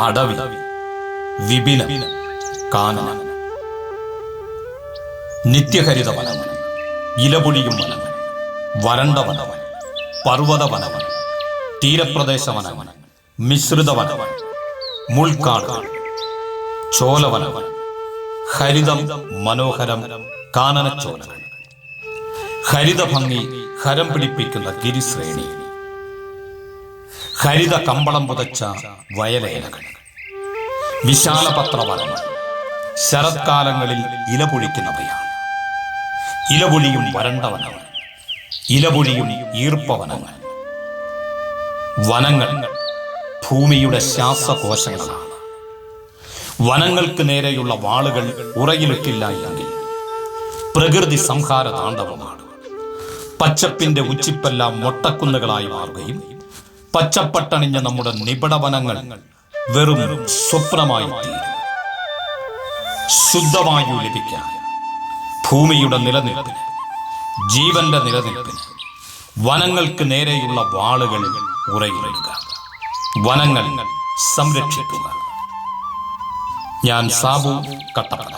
അടവി, വിപിനം, കാനന. നിത്യഹരിത വനം, ഇലപൊഴിയും വനം, വരണ്ട വനം, പർവ്വത വനം, തീരപ്രദേശ വനം, മിശ്രിത വനം, മുൾക്കാട്, ചോലവനം, ഹരിതം മനോഹരം കാനനച്ചോലകൾ, ഹരിതഭംഗി ഹരം പിടിപ്പിക്കുന്ന ഗിരിശ്രേണി, ഹരിത കമ്പളം പുതച്ച വയലേലകൾ, വിശാലപത്രവനങ്ങൾ ശരത്കാലങ്ങളിൽ ഇലപൊഴിക്കുന്നവയാണ്. ഇലപൊഴിയും വരണ്ട വനങ്ങൾ, ഇലപൊഴിയും ഈർപ്പവനങ്ങൾ. വനങ്ങൾ ഭൂമിയുടെ ശ്വാസകോശങ്ങളാണ്. വനങ്ങൾക്ക് നേരെയുള്ള വാളുകൾ ഉറയിലിട്ടില്ല എങ്കിൽ പ്രകൃതി സംഹാര താണ്ഡവമാണ്. പച്ചപ്പിന്റെ ഉച്ചിപ്പെല്ലാം മൊട്ടക്കുന്നുകളായി മാറുകയും പച്ചപ്പട്ടണിഞ്ഞ നമ്മുടെ നിബിഡവനങ്ങൾ വെറും സ്വപ്നമായി തീരും. ശുദ്ധവായു ലഭിക്കാൻ, ഭൂമിയുടെ നിലനിൽപ്പിന്, ജീവന്റെ നിലനിൽപ്പിന് വനങ്ങൾക്ക് നേരെയുള്ള വാളുകൾ ഉറയിലിടുക, വനങ്ങൾ സംരക്ഷിക്കുക. ഞാൻ സാബു കട്ടപ്പന.